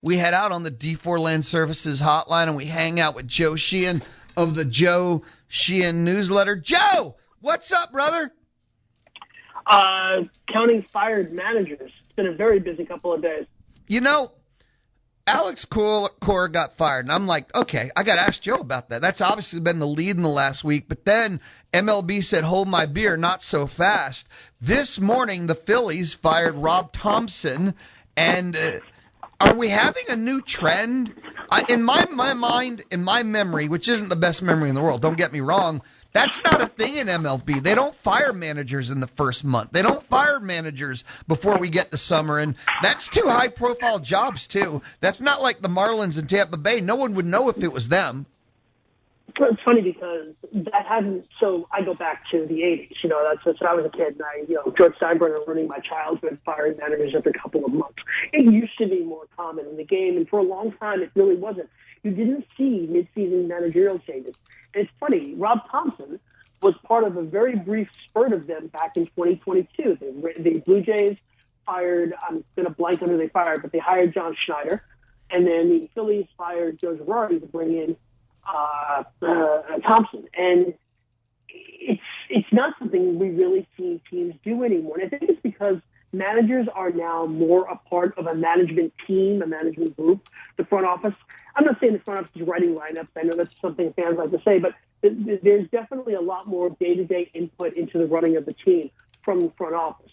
We head out on the D4 Land Services hotline and we hang out with Joe Sheehan of the Joe Sheehan newsletter. Joe, what's up, brother? Counting fired managers. It's been a very busy couple of days. You know, Alex Cora got fired, and I'm like, okay, I got to ask Joe about that. That's obviously been the lead in the last week, but then MLB said, hold my beer, not so fast. This morning, the Phillies fired Rob Thompson, and are we having a new trend? In my mind, in my memory, which isn't the best memory in the world, don't get me wrong, that's not a thing in MLB. They don't fire managers in the first month. They don't fire managers before we get to summer, and that's two high-profile jobs, too. That's not like the Marlins in Tampa Bay. No one would know if it was them. It's funny because that hasn't. So I go back to the '80s. You know, that's when I was a kid, and George Steinbrenner ruining my childhood, firing managers every couple of months. It used to be more common in the game, and for a long time, it really wasn't. You didn't see mid-season managerial changes. And it's funny. Rob Thompson was part of a very brief spurt of them back in 2022. The Blue Jays fired. I'm going to blank on who they fired, but they hired John Schneider, and then the Phillies fired Joe Girardi to bring in Thompson, and it's not something we really see teams do anymore. And I think it's because managers are now more a part of a management team, a management group, the front office. I'm not saying the front office is writing lineups. I know that's something fans like to say, but there's definitely a lot more day-to-day input into the running of the team from the front office.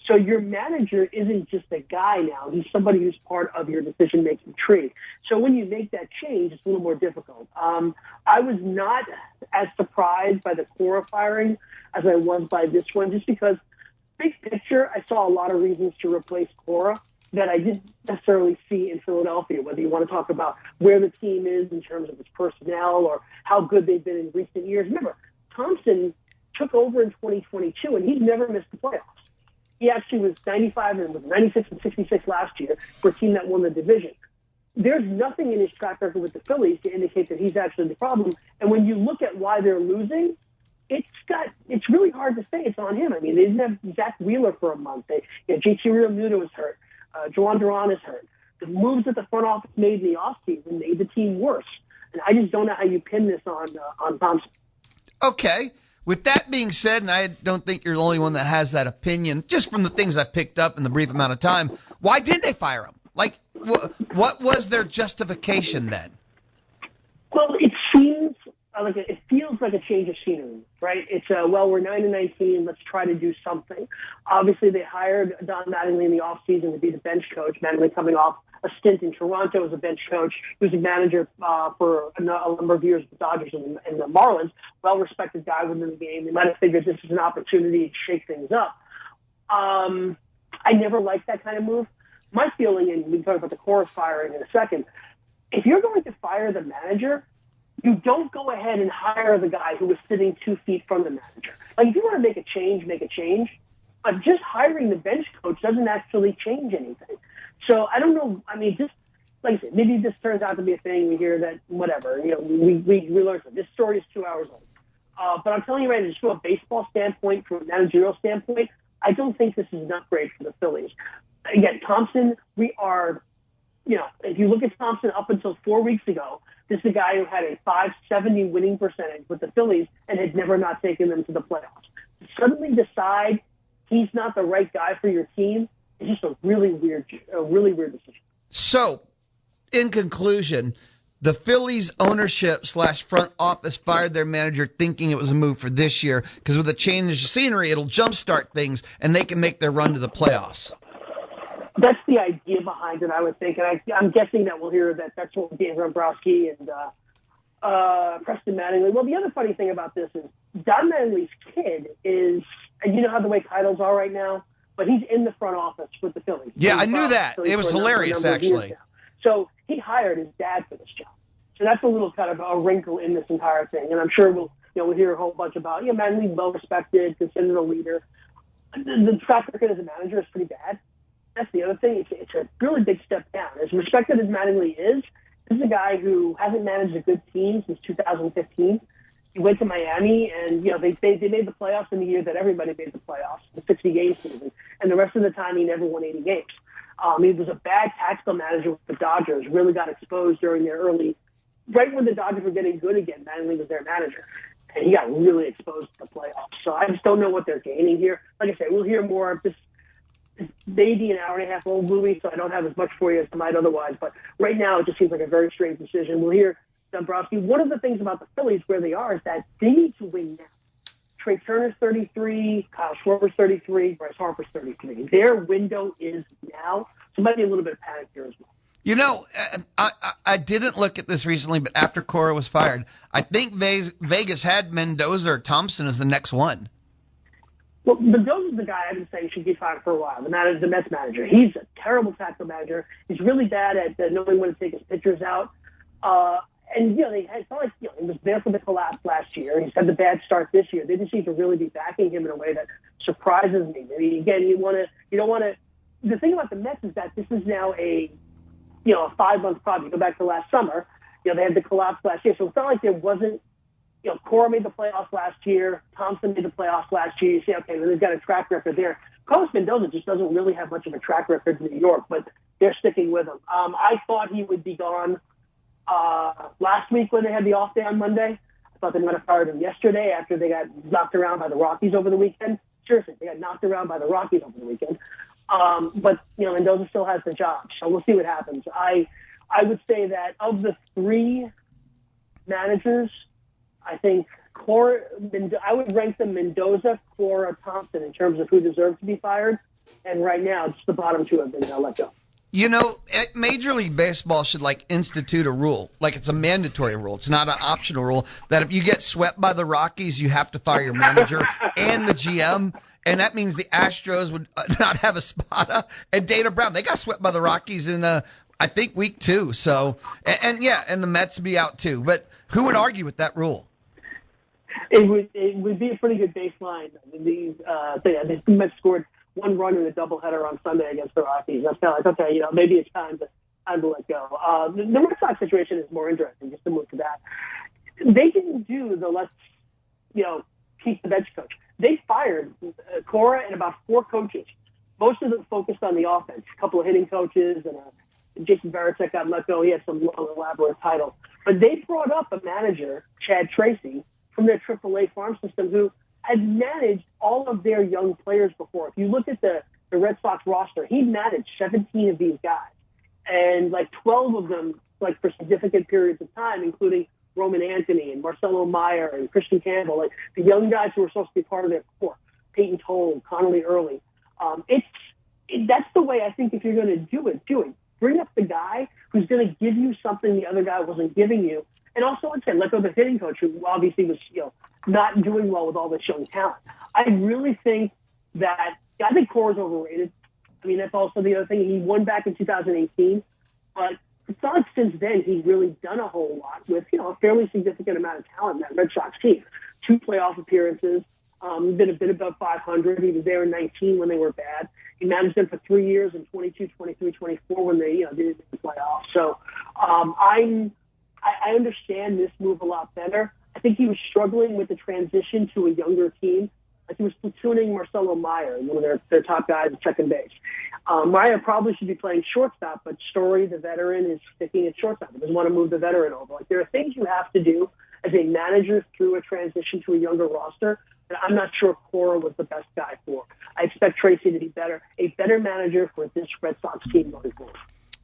So your manager isn't just a guy now. He's somebody who's part of your decision-making tree. So when you make that change, it's a little more difficult. I was not as surprised by the Cora firing as I was by this one, just because big picture, I saw a lot of reasons to replace Cora that I didn't necessarily see in Philadelphia, whether you want to talk about where the team is in terms of its personnel or how good they've been in recent years. Remember, Thompson took over in 2022, and he's never missed the playoffs. He actually was 95 and was 96 and 66 last year for a team that won the division. There's nothing in his track record with the Phillies to indicate that he's actually the problem. And when you look at why they're losing, it's really hard to say it's on him. I mean, they didn't have Zach Wheeler for a month. JT Realmuto was hurt. Joan Duran is hurt. The moves that the front office made in the offseason made the team worse. And I just don't know how you pin this on Thompson. Okay. With that being said, and I don't think you're the only one that has that opinion, just from the things I picked up in the brief amount of time, why did they fire him? Like, what was their justification then? Well, it feels like a change of scenery, right? It's we're 9-19, let's try to do something. Obviously, they hired Don Mattingly in the offseason to be the bench coach. Mattingly coming off a stint in Toronto as a bench coach. He was a manager for a number of years with the Dodgers and the Marlins. Well-respected guy within the game. They might have figured this is an opportunity to shake things up. I never liked that kind of move. My feeling, and we can talk about the Cora firing in a second, if you're going to fire the manager, you don't go ahead and hire the guy who was sitting 2 feet from the manager. Like, if you want to make a change, make a change. But just hiring the bench coach doesn't actually change anything. So I don't know. I mean, just like I said, maybe this turns out to be a thing. We hear that, whatever. We learn that this story is 2 hours old. But I'm telling you right now, just from a baseball standpoint, from a managerial standpoint, I don't think this is an upgrade for the Phillies. Again, Thompson, if you look at Thompson up until 4 weeks ago, this is a guy who had a .570 winning percentage with the Phillies and had never not taken them to the playoffs. To suddenly decide he's not the right guy for your team is just a really weird decision. So, in conclusion, the Phillies ownership / front office fired their manager thinking it was a move for this year because with a change of scenery, it'll jumpstart things and they can make their run to the playoffs. That's the idea behind it, I would think. And I'm guessing that we'll hear that that's what Dan Dombrowski and Preston Mattingly. Well, the other funny thing about this is Don Mattingly's kid is, and you know how the way titles are right now, but he's in the front office with the Phillies. Yeah, I knew that. It was hilarious, actually. So he hired his dad for this job. So that's a little kind of a wrinkle in this entire thing. And I'm sure we'll hear a whole bunch about, Mattingly's well-respected, considered a leader. The track record as a manager is pretty bad. That's the other thing. It's a really big step down. As respected as Mattingly is, this is a guy who hasn't managed a good team since 2015. He went to Miami, and they made the playoffs in the year that everybody made the playoffs, the 60-game season. And the rest of the time, he never won 80 games. He was a bad tactical manager with the Dodgers, really got exposed during their right when the Dodgers were getting good again, Mattingly was their manager. And he got really exposed to the playoffs. So I just don't know what they're gaining here. Like I said, we'll hear more of this. It's maybe an hour and a half old movie, so I don't have as much for you as I might otherwise. But right now, it just seems like a very strange decision. We'll hear Dombrowski. One of the things about the Phillies where they are is that they need to win now. Trey Turner's 33, Kyle Schwarber's 33, Bryce Harper's 33. Their window is now. So might be a little bit of panic here as well. You know, I didn't look at this recently, but after Cora was fired, I think Vegas had Mendoza or Thompson as the next one. Well, Mendoza's the guy I've been saying should get fired for a while. The Mets manager. He's a terrible tactical manager. He's really bad at knowing when to take his pitchers out. And, it's not like, he was there for the collapse last year. He's had the bad start this year. They didn't seem to really be backing him in a way that surprises me. I mean, again, you don't want to. The thing about the Mets is that this is now a 5-month project. Go back to last summer. They had the collapse last year. So it's not like there wasn't, Cora made the playoffs last year. Thompson made the playoffs last year. You say, okay, well, they've got a track record there. Carlos Mendoza just doesn't really have much of a track record in New York, but they're sticking with him. I thought he would be gone last week when they had the off day on Monday. I thought they might have fired him yesterday after they got knocked around by the Rockies over the weekend. Seriously, they got knocked around by the Rockies over the weekend. But Mendoza still has the job, so we'll see what happens. I would say that of the three managers, I think I would rank them Mendoza, Cora, Thompson in terms of who deserves to be fired. And right now, just the bottom two have been let go. Major League Baseball should institute a rule, like it's a mandatory rule. It's not an optional rule that if you get swept by the Rockies, you have to fire your manager and the GM. And that means the Astros would not have Espada and Dana Brown. They got swept by the Rockies in, I think, week 2. So, and the Mets be out too. But who would argue with that rule? It would be a pretty good baseline. The Mets scored 1 run in a doubleheader on Sunday against the Rockies. That's kind of like, okay, maybe it's time to let go. The Red Sox situation is more interesting, just to move to that. They didn't do the let's, keep the bench coach. They fired Cora and about 4 coaches. Most of them focused on the offense. A couple of hitting coaches and Jason Varitek got let go. He had some long, elaborate titles. But they brought up a manager, Chad Tracy, from their AAA farm system who had managed all of their young players before. If you look at the Red Sox roster, he managed 17 of these guys. And 12 of them, for significant periods of time, including Roman Anthony and Marcelo Meyer and Christian Campbell, the young guys who were supposed to be part of their core, Peyton Toll, Connolly Early. That's the way I think if you're going to do it. Bring up the guy who's going to give you something the other guy wasn't giving you. And also, again, let go of the hitting coach who obviously was, not doing well with all this young talent. I really think I think Cora's overrated. I mean, that's also the other thing. He won back in 2018, but it's not like since then he's really done a whole lot with, a fairly significant amount of talent in that Red Sox team. 2 playoff appearances, been a bit above 500. He was there in 19 when they were bad. He managed them for 3 years in 22, 23, 24 when they, didn't make the playoffs. So I understand this move a lot better. I think he was struggling with the transition to a younger team. He was platooning Marcelo Meyer, one of their top guys at second base. Meyer probably should be playing shortstop, but Story, the veteran, is sticking at shortstop. He doesn't want to move the veteran over. There are things you have to do as a manager through a transition to a younger roster that I'm not sure Cora was the best guy for. I expect Tracy to be a better manager for this Red Sox team going forward.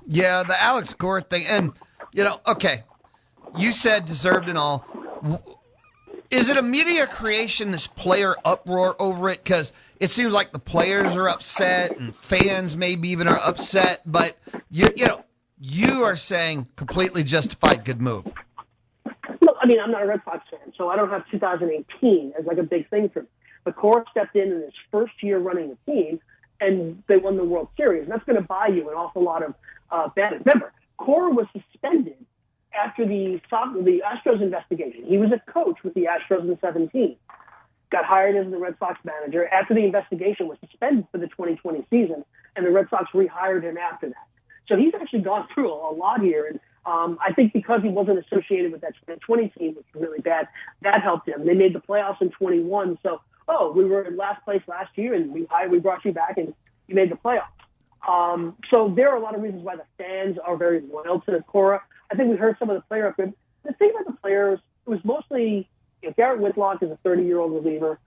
Yeah, the Alex Cora thing. And, okay, you said deserved and all. Is it a media creation, this player uproar over it? Because it seems like the players are upset and fans maybe even are upset. But, you are saying completely justified, good move. Look, I mean, I'm not a Red Sox fan, so I don't have 2018 as a big thing for me. But Cora stepped in his first year running the team, and they won the World Series. And that's going to buy you an awful lot of bad. Remember, Cora was suspended after the Astros investigation. He was a coach with the Astros in 17. Got hired as the Red Sox manager after the investigation, was suspended for the 2020 season, and the Red Sox rehired him after that. So he's actually gone through a lot here. And I think because he wasn't associated with that 2020 team, which was really bad, that helped him. They made the playoffs in 21. So, we were in last place last year, and we brought you back, and you made the playoffs. So there are a lot of reasons why the fans are very loyal to Cora. I think we heard some of the player upgrade. The thing about the players, it was mostly, Garrett Whitlock is a 30-year-old reliever.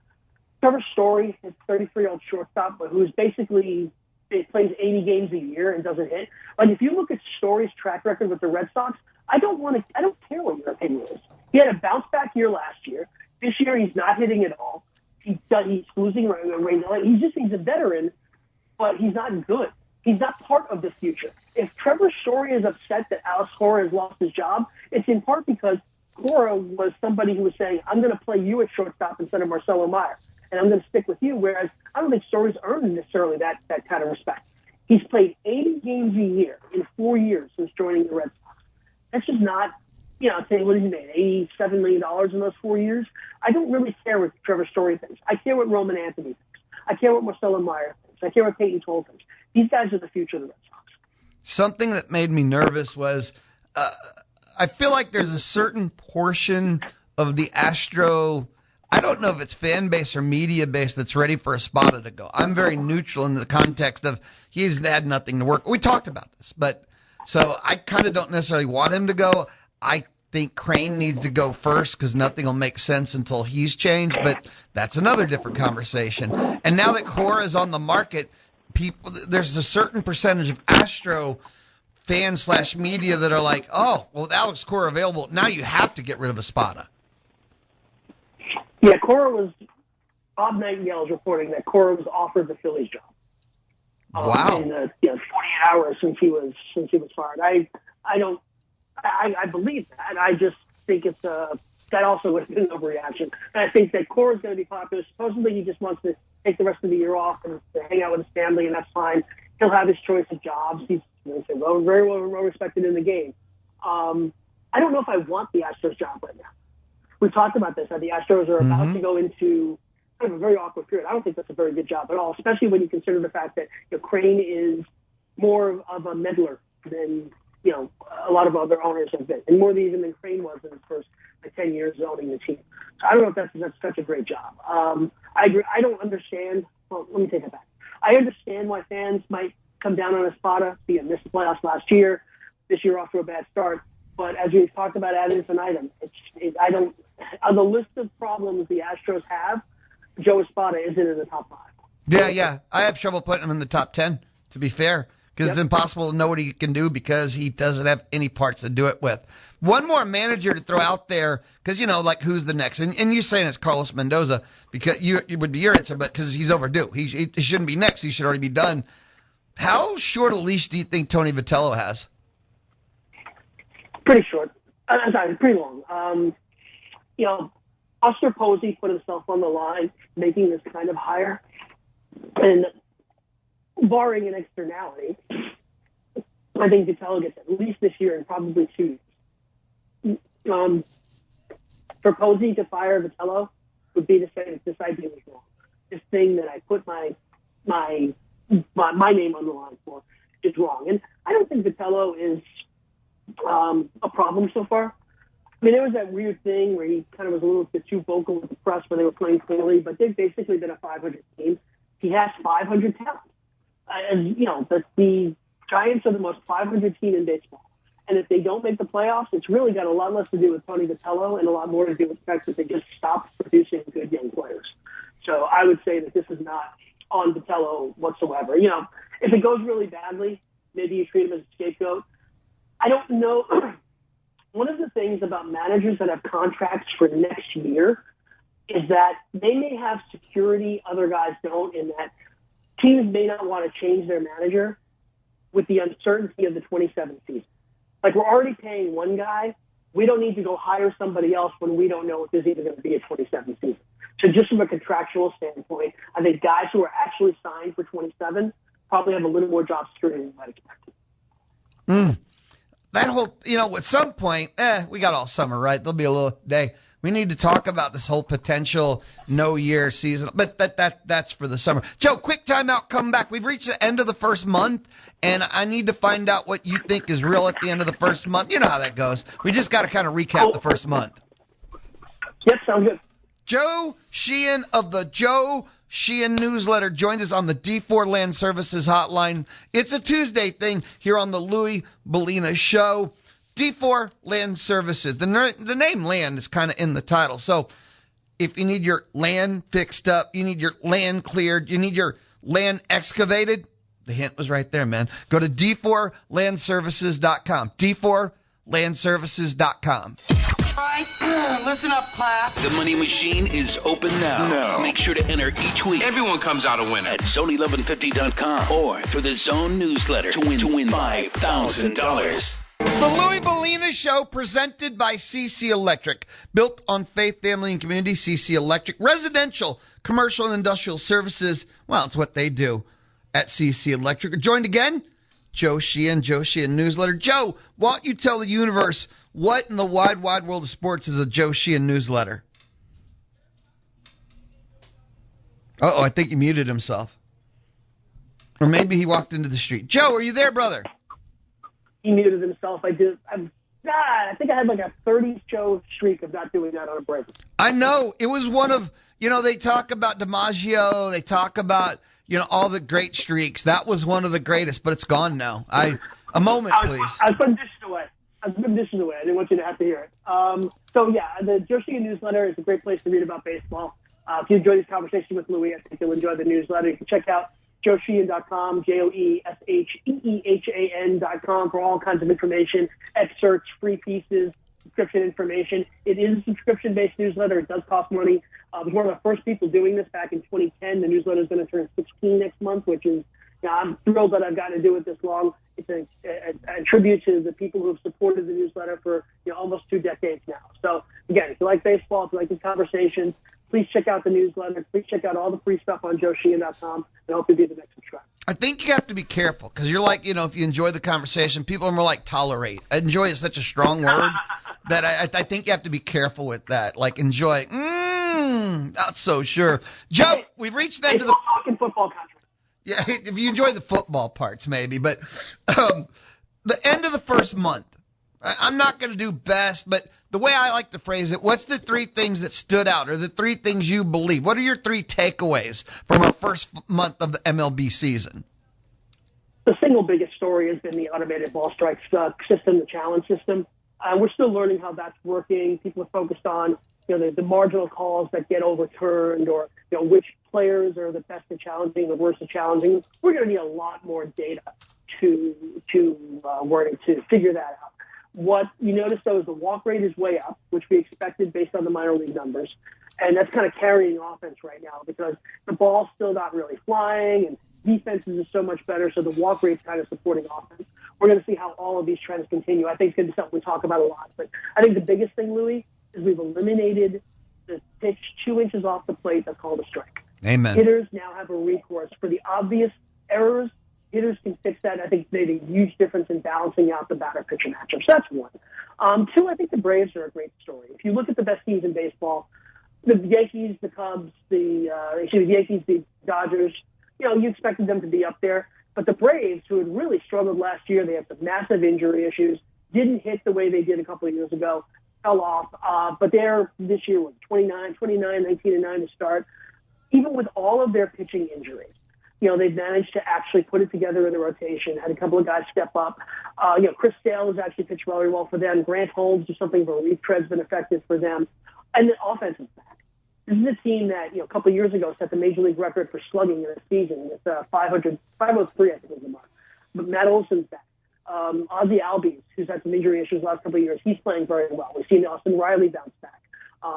Trevor Story is a 33-year-old shortstop, but who's basically plays 80 games a year and doesn't hit. Like, if you look at Story's track record with the Red Sox, I don't care what your opinion is. He had a bounce back year last year. This year, he's not hitting at all. He's losing right now. He's a veteran, but he's not good. He's not part of the future. If Trevor Story is upset that Alex Cora has lost his job, it's in part because Cora was somebody who was saying, I'm going to play you at shortstop instead of Marcelo Meyer, and I'm going to stick with you, whereas I don't think Story's earned necessarily that kind of respect. He's played 80 games a year in 4 years since joining the Red Sox. That's just not, saying, what has he made, $87 million in those 4 years? I don't really care what Trevor Story thinks. I care what Roman Anthony thinks. I care what Marcelo Meyer thinks. I care what Peyton Toll thinks. These guys are the future of the Red Sox. Something that made me nervous was I feel like there's a certain portion of the Astro, I don't know if it's fan base or media base, that's ready for Espada to go. I'm very neutral in the context of he's had nothing to work. We talked about this, but so I kind of don't necessarily want him to go. I think Crane needs to go first because nothing will make sense until he's changed, but that's another different conversation. And now that Cora is on the market, there's a certain percentage of Astro fans / media that are like, oh, well, with Alex Cora available, now you have to get rid of Espada. Yeah, Bob Nightingale is reporting that Cora was offered the Phillies job. Wow. In the 48 hours since he was fired. I believe that. I just think that also would have been an overreaction. And I think that Cora's going to be popular. Supposedly he just wants to take the rest of the year off and to hang out with his family, and that's fine. He'll have his choice of jobs. He's very well respected in the game. I don't know if I want the Astros job right now. We've talked about this. The Astros are about to go into kind of a very awkward period. I don't think that's a very good job at all, especially when you consider the fact that Crane is more of a meddler than a lot of other owners have been, and more even than Crane was in his first 10 years owning the team. So I don't know if that's such a great job. I agree. I don't understand. Well, let me take it back. I understand why fans might come down on Espada. He missed the playoffs last year. This year off to a bad start. But as we've talked about ad infinitum, on the list of problems the Astros have, Joe Espada isn't in the top 5. Yeah. I have trouble putting him in the top 10, to be fair, because it's impossible to know what he can do because he doesn't have any parts to do it with. One more manager to throw out there, because, like, who's the next? And you're saying it's Carlos Mendoza, because it would be your answer, but because he's overdue. He shouldn't be next. He should already be done. How short a leash do you think Tony Vitello has? Pretty short. Pretty long. Buster Posey put himself on the line, making this kind of hire. And barring an externality, I think Vitello gets at least this year and probably 2 years. For Posey to fire Vitello would be to say that this idea was wrong. This thing that I put my name on the line for is wrong. And I don't think Vitello is a problem so far. I mean, there was that weird thing where he kind of was a little bit too vocal with the press when they were playing clearly, but they've basically been a 500 team. He has 500 talent. The Giants are the most 500 team in baseball. And if they don't make the playoffs, it's really got a lot less to do with Tony Vitello and a lot more to do with the fact that they just stopped producing good young players. So I would say that this is not on Vitello whatsoever. If it goes really badly, maybe you treat him as a scapegoat. I don't know. One of the things about managers that have contracts for next year is that they may have security other guys don't, in that teams may not want to change their manager with the uncertainty of the 27th season. Like, we're already paying one guy. We don't need to go hire somebody else when we don't know if there's even going to be a 27th season. So just from a contractual standpoint, I think guys who are actually signed for 27 probably have a little more job security than you might expect. That whole, at some point, we got all summer, right? There'll be a little day. We need to talk about this whole potential no-year season, but that's for the summer. Joe, quick timeout, come back. We've reached the end of the first month, and I need to find out what you think is real at the end of the first month. You know how that goes. We just got to kind of recap the first month. Yep, sounds good. Joe Sheehan of the Joe Sheehan newsletter joined us on the D4 Land Services hotline. It's a Tuesday thing here on the Louie Bellina Show. D4 Land Services. The name land is kind of in the title. So if you need your land fixed up, you need your land cleared, you need your land excavated, the hint was right there, man. Go to d4landservices.com. d4landservices.com. All right, listen up, class. The Money Machine is open now. No. Make sure to enter each week. Everyone comes out a winner. At zone1150.com or through the Zone newsletter to win $5,000. The Louie Bellina Show, presented by CC Electric. Built on faith, family, and community, CC Electric. Residential, commercial, and industrial services. Well, it's what they do at CC Electric. Joined again, Joe Sheehan Newsletter. Joe, why don't you tell the universe what in the wide, wide world of sports is a Joe Sheehan Newsletter? Uh-oh, I think he muted himself. Or maybe he walked into the street. Joe, are you there, brother? He muted himself. I think I had like a 30-show streak of not doing that on a break. I know. It was one of, they talk about DiMaggio. They talk about, all the great streaks. That was one of the greatest, but it's gone now. A moment, please. I was putting dishes away. I didn't want you to have to hear it. The Joe Sheehan newsletter is a great place to read about baseball. If you enjoy this conversation with Louie, I think you'll enjoy the newsletter. You can check out joesheehan.com, JoeSheehan.com for all kinds of information, excerpts, free pieces, subscription information. It is a subscription-based newsletter. It does cost money. I was one of the first people doing this back in 2010. The newsletter is going to turn 16 next month, which is, I'm thrilled that I've gotten to do it this long. It's a tribute to the people who have supported the newsletter for almost 2 decades now. So, again, if you like baseball, if you like these conversations, please check out the newsletter. Please check out all the free stuff on joesheehan.com, and I hope you'll be the next subscriber. I think you have to be careful because you're like, if you enjoy the conversation, people are more like tolerate. Enjoy is such a strong word that I think you have to be careful with that. Like enjoy, not so sure. Joe, we've reached the end of the fucking football country. Yeah, if you enjoy the football parts, maybe. But the end of the first month, I'm not going to do best, but the way I like to phrase it, what's the 3 things that stood out or the 3 things you believe? What are your 3 takeaways from our first month of the MLB season? The single biggest story has been the automated ball strike system, the challenge system. We're still learning how that's working. People are focused on the marginal calls that get overturned or which players are the best at challenging, the worst at challenging. We're going to need a lot more data to figure that out. What you notice, though, is the walk rate is way up, which we expected based on the minor league numbers. And that's kind of carrying offense right now because the ball's still not really flying and defenses is so much better, so the walk rate's kind of supporting offense. We're going to see how all of these trends continue. I think it's going to be something we talk about a lot. But I think the biggest thing, Louie, is we've eliminated the pitch 2 inches off the plate that's called a strike. Amen. Hitters now have a recourse for the obvious errors. Hitters can fix that. I think made a huge difference in balancing out the batter-pitcher matchup. So that's one. 2, I think the Braves are a great story. If you look at the best teams in baseball, the Yankees, the Cubs, the Dodgers, you expected them to be up there. But the Braves, who had really struggled last year, they had some massive injury issues, didn't hit the way they did a couple of years ago, fell off. But they're this year, 19-9 to start. Even with all of their pitching injuries, they've managed to actually put it together in the rotation, had a couple of guys step up. Chris Sale has actually pitched very well for them. Grant Holmes, just something of a retread's been effective for them. And the offense is back. This is a team that, a couple of years ago set the major league record for slugging in a season. It's 503, I think was the mark. But Matt Olson's back. Ozzie Albies, who's had some injury issues the last couple of years, he's playing very well. We've seen Austin Riley bounce back.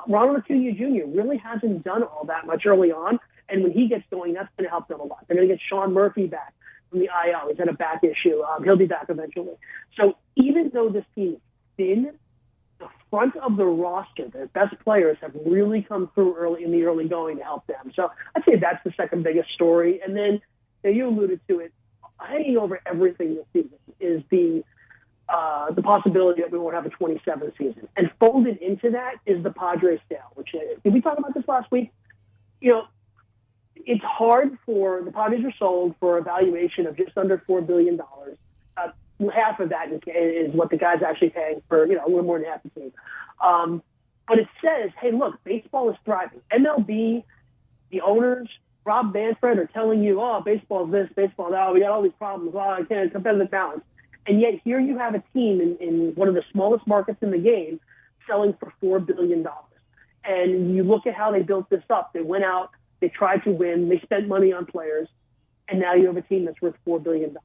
Ronald Acuna Jr. really hasn't done all that much early on. And when he gets going, that's going to help them a lot. They're going to get Sean Murphy back from the IL. He's had a back issue. He'll be back eventually. So even though this team is thin, the front of the roster, their best players have really come through early in the early going to help them. So I'd say that's the second biggest story. And then you alluded to it, hanging over everything this season is the possibility that we won't have a 27th season. And folded into that is the Padres sale, which did we talk about this last week? It's hard for the Padres are sold for a valuation of just under $4 billion. Half of that is what the guy's actually paying for, a little more than half the team. But it says, hey, look, baseball is thriving. MLB, the owners, Rob Manfred are telling you, oh, baseball's this, baseball that, we got all these problems, I can't, competitive balance. And yet here you have a team in one of the smallest markets in the game selling for $4 billion. And you look at how they built this up. They went out, they tried to win, they spent money on players, and now you have a team that's worth $4 billion.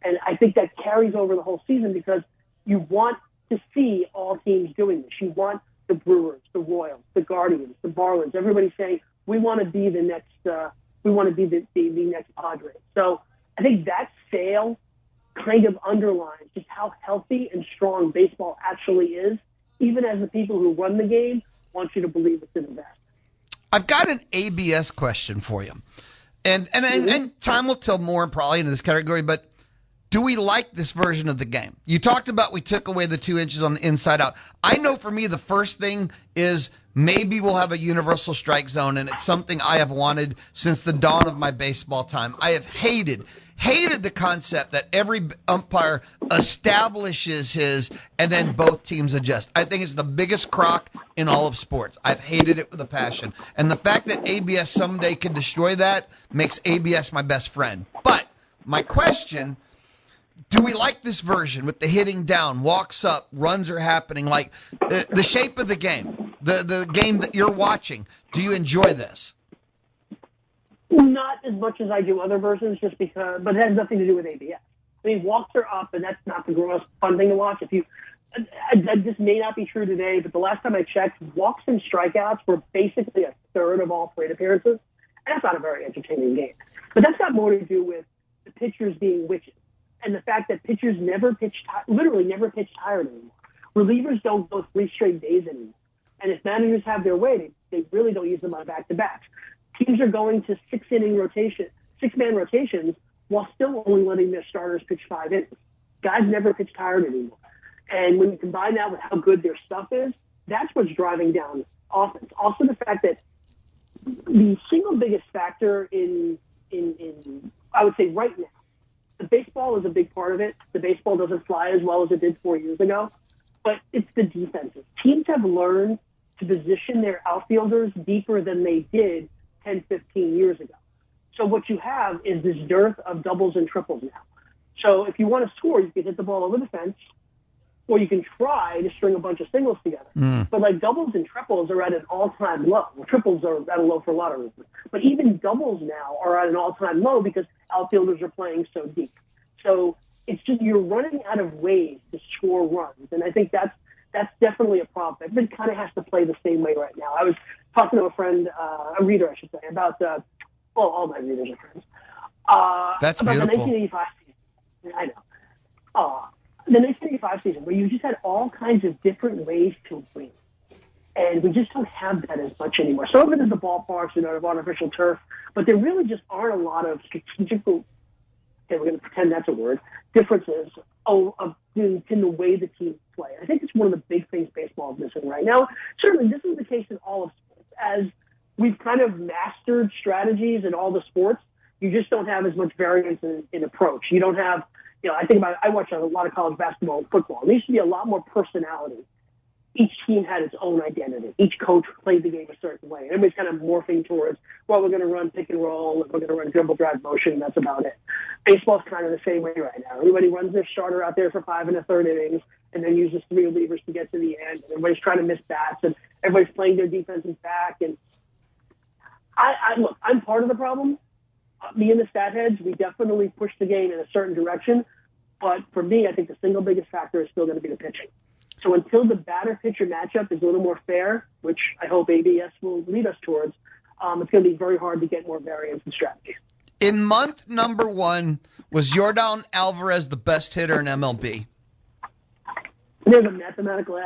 And I think that carries over the whole season because you want to see all teams doing this. You want the Brewers, the Royals, the Guardians, the Marlins, everybody saying, we want to be the next, the next Padres. So I think that sale kind of underlines just how healthy and strong baseball actually is, even as the people who run the game want you to believe it's in the best. I've got an ABS question for you. And time will tell more probably into this category, but do we like this version of the game? You talked about we took away the 2 inches on the inside out. I know for me the first thing is maybe we'll have a universal strike zone, and it's something I have wanted since the dawn of my baseball time. I have hated the concept that every umpire establishes his and then both teams adjust. I think it's the biggest crock in all of sports. I've hated it with a passion. And the fact that ABS someday can destroy that makes ABS my best friend. But my question, do we like this version with the hitting down, walks up, runs are happening, like the shape of the game, the game that you're watching? Do you enjoy this? Not as much as I do other versions, just because, but it has nothing to do with ABS. I mean, walks are up, and that's not the most fun thing to watch. This may not be true today, but the last time I checked, walks and strikeouts were basically a third of all plate appearances, and that's not a very entertaining game. But that's got more to do with the pitchers being witches, and the fact that pitchers literally never pitch tired anymore. Relievers don't go 3 straight days anymore, and if managers have their way, they really don't use them on back-to-backs. Teams are going to 6-man rotations while still only letting their starters pitch 5 innings. Guys never pitch tired anymore. And when you combine that with how good their stuff is, that's what's driving down offense. Also the fact that the single biggest factor in I would say right now, the baseball is a big part of it. The baseball doesn't fly as well as it did 4 years ago, but it's the defenses. Teams have learned to position their outfielders deeper than they did 10, 15 years ago. So what you have is this dearth of doubles and triples now. So if you want to score, you can hit the ball over the fence, or you can try to string a bunch of singles together. But like doubles and triples are at an all-time low. Well, triples are at a low for a lot of reasons. But even doubles now are at an all-time low because outfielders are playing so deep. So it's just you're running out of ways to score runs. And I think that's definitely a problem. Everybody kind of has to play the same way right now. I was talking to a friend, a reader, I should say, about, all my readers are friends. That's about beautiful. The 1985 season. I know. The 1985 season, where you just had all kinds of different ways to win. And we just don't have that as much anymore. Some of it is the ballparks and artificial turf, but there really just aren't a lot of strategical, we're going to pretend that's a word, differences in the way the teams play. I think it's one of the big things baseball is missing right now. Certainly, this is the case in all of sports. As we've kind of mastered strategies in all the sports, you just don't have as much variance in approach. You don't have, I watch a lot of college basketball and football. There used to be a lot more personality. Each team had its own identity. Each coach played the game a certain way. Everybody's kind of morphing towards, we're going to run pick and roll, and we're going to run dribble drive motion, and that's about it. Baseball's kind of the same way right now. Everybody runs their starter out there for 5 1/3 innings, and then uses 3 relievers to get to the end. And everybody's trying to miss bats, and everybody's playing their defenses back. And look, I'm part of the problem. Me and the stat heads, we definitely push the game in a certain direction. But for me, I think the single biggest factor is still going to be the pitching. So until the batter-pitcher matchup is a little more fair, which I hope ABS will lead us towards, it's going to be very hard to get more variance in strategy. In month number 1, was Yordan Alvarez the best hitter in MLB? There's a mathematical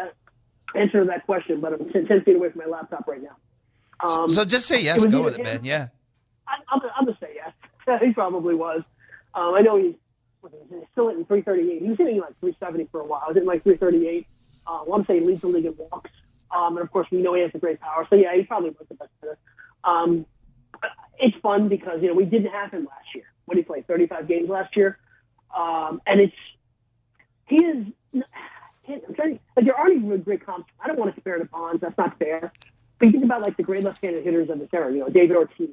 answer to that question, but I'm 10 feet away from my laptop right now. So just say yes. Go with it, man. Yeah. I'll just say yes. He probably was. I know he's still hitting 338. He was hitting like 370 for a while. I was hitting like 338. I want to say he leads the league in walks. And of course, we know he has a great power. So yeah, he probably was the best hitter. It's fun because, we didn't have him last year. What did he play? 35 games last year. And there aren't even great comps. I don't want to compare to Bonds. That's not fair. But you think about like the great left-handed hitters of this era, David Ortiz,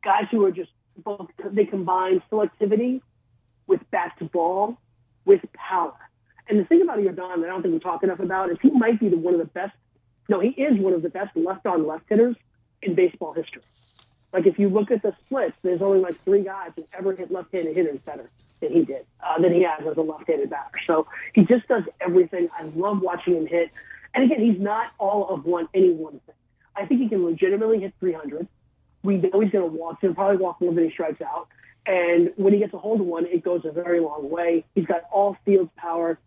guys who are just both, they combine selectivity with bat to ball with power. And the thing about Yordan that I don't think we talk enough about is he might be one of the best. No, he is one of the best left-on-left hitters in baseball history. Like, if you look at the splits, there's only like 3 guys who ever hit left-handed hitters better than he did, than he has as a left-handed batter. So he just does everything. I love watching him hit. And again, he's not all of any one thing. I think he can legitimately hit 300. We know he's going to walk. He'll probably walk more than he strikes out. And when he gets a hold of one, it goes a very long way. He's got all field power.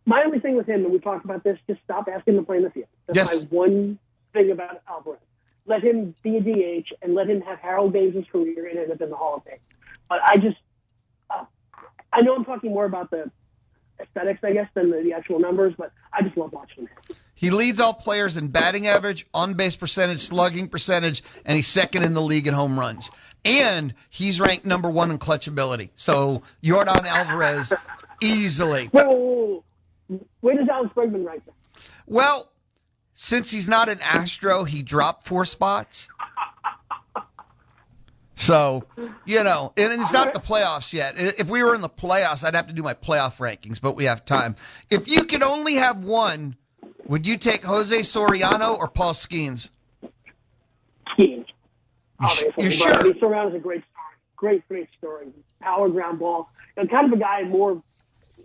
My only thing with him, and we talked about this, just stop asking him to play in the field. That's my one thing about Alvarez. Let him be a DH and let him have Harold Baines' career and end up in the Hall of Fame. But I just, I know I'm talking more about the aesthetics, I guess, than the actual numbers, but I just love watching him. He leads all players in batting average, on-base percentage, slugging percentage, and he's second in the league in home runs. And he's ranked number 1 in clutchability. So Yordan Alvarez easily. Whoa. Where does Alex Bregman rank him? Well, since he's not an Astro, he dropped 4 spots. So, and it's not the playoffs yet. If we were in the playoffs, I'd have to do my playoff rankings, but we have time. If you could only have one, would you take Jose Soriano or Paul Skeens? Skeens. Obviously. You sure? Soriano's a great story. Great story. Power ground ball. Kind of a guy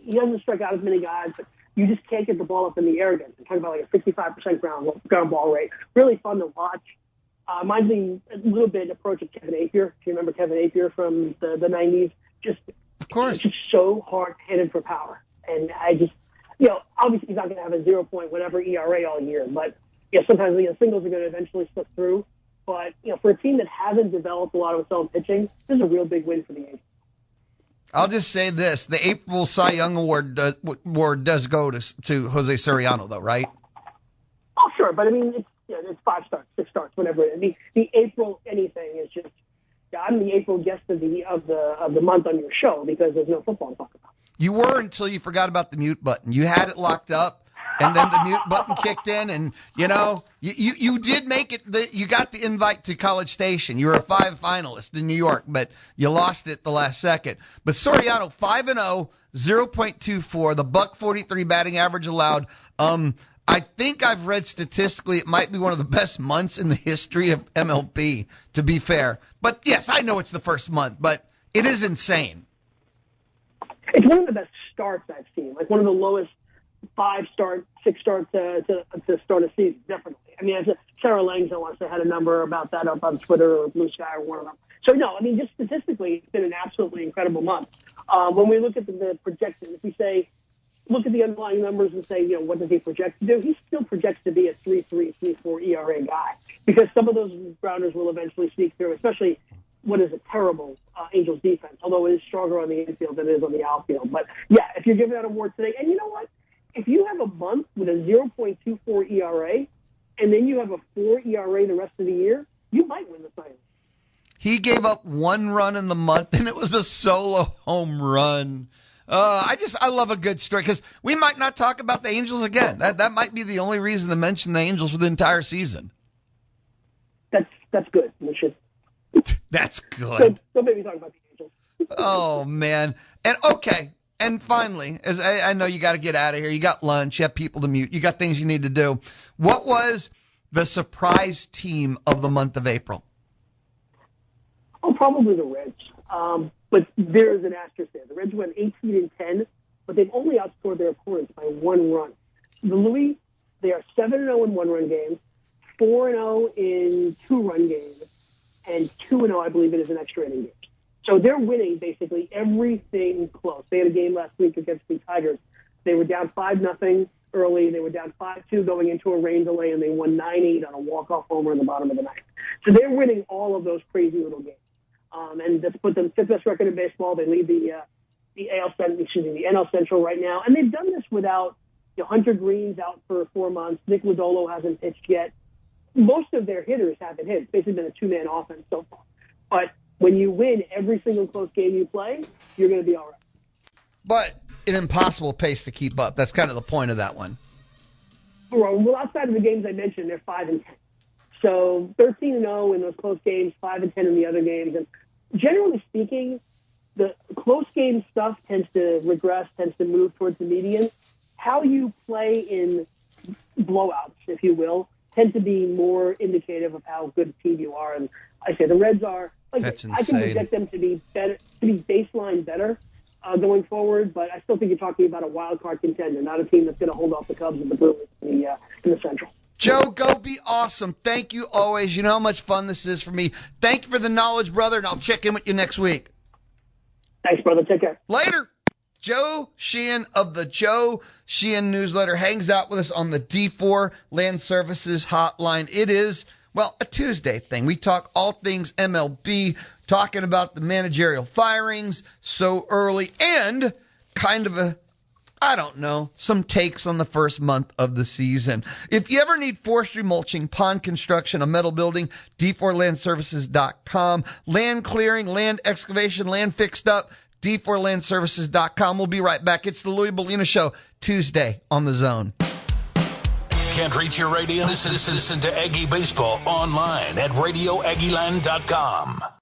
he doesn't strike out as many guys, but you just can't get the ball up in the air again. I'm talking about like a 65% ground ball rate. Really fun to watch. Reminds me a little bit approach of Kevin Apier. If you remember Kevin Apier from the 90s, of course, just so hard hitting for power. And I just, obviously he's not going to have a 0 point whatever ERA all year, but sometimes singles are going to eventually slip through. But for a team that hasn't developed a lot of its own pitching, this is a real big win for the Angels. I'll just say this: the April Cy Young Award does go to Jose Soriano, though, right? Oh, sure, but I mean, it's 5 starts, 6 starts, whatever. The April anything is just. I'm the April guest of the month on your show because there's no football to talk about. You were until you forgot about the mute button. You had it locked up, and then the mute button kicked in, and you did make it. You got the invite to College Station. You were a 5 finalist in New York, but you lost it the last second. But Soriano 5-0, 0.24, the $143 batting average allowed. I think I've read statistically it might be one of the best months in the history of MLB, to be fair. But yes, I know it's the first month, but it is insane. It's one of the best starts I've seen, like one of the lowest 5-start, 6-start to start a season, definitely. I mean, Sarah Langs, I want to say, had a number about that up on Twitter or Blue Sky or one of them. So, no, I mean, just statistically, it's been an absolutely incredible month. When we look at the projection, if we say, look at the underlying numbers and say, what does he project to do? He still projects to be a 3.3, 3.4 ERA guy because some of those grounders will eventually sneak through, especially what is a terrible Angels defense, although it is stronger on the infield than it is on the outfield. But, yeah, if you're giving that award today, and you know what? If you have a month with a 0.24 ERA and then you have a 4 ERA the rest of the year, you might win the Cy Young. He gave up 1 run in the month, and it was a solo home run. I love a good story because we might not talk about the Angels again. That might be the only reason to mention the Angels for the entire season. That's good. We should. That's good. Don't make me talk about the Angels. Oh man. And finally, as I know you got to get out of here. You got lunch. You have people to mute. You got things you need to do. What was the surprise team of the month of April? Oh, probably the Reds. But there is an asterisk there. The Reds went 18-10, but they've only outscored their opponents by 1 run. The Louie, they are 7-0 in 1-run games, 4-0 in 2-run games, and 2-0, I believe it is, in extra inning games. So they're winning basically everything close. They had a game last week against the Tigers. They were down 5-0 early. They were down 5-2 going into a rain delay, and they won 9-8 on a walk-off homer in the bottom of the ninth. So they're winning all of those crazy little games. And that's put them 5th best record in baseball. They lead the NL Central right now. And they've done this without Hunter Green's out for 4 months. Nick Lodolo hasn't pitched yet. Most of their hitters haven't hit. It's basically been a 2-man offense so far. But when you win every single close game you play, you're going to be all right. But an impossible pace to keep up. That's kind of the point of that one. Well, outside of the games I mentioned, they're 5-10. So 13-0 in those close games, 5-10 in the other games. And generally speaking, the close game stuff tends to regress, tends to move towards the median. How you play in blowouts, if you will, tend to be more indicative of how good a team you are. And I say the Reds are, like, That's I can insane. project them to be better, to be baseline better going forward. But I still think you're talking about a wild card contender, not a team that's going to hold off the Cubs and the Brewers in the Central. Joe, go be awesome. Thank you always. You know how much fun this is for me. Thank you for the knowledge, brother, and I'll check in with you next week. Thanks, brother. Take care. Later. Joe Sheehan of the Joe Sheehan newsletter hangs out with us on the D4 Land Services hotline. It is, well, a Tuesday thing. We talk all things MLB, talking about the managerial firings so early, and kind of some takes on the first month of the season. If you ever need forestry, mulching, pond construction, a metal building, d4landservices.com. Land clearing, land excavation, land fixed up, d4landservices.com. We'll be right back. It's the Louie Bellina Show, Tuesday on The Zone. Can't reach your radio? Listen to Aggie Baseball online at radioaggieland.com.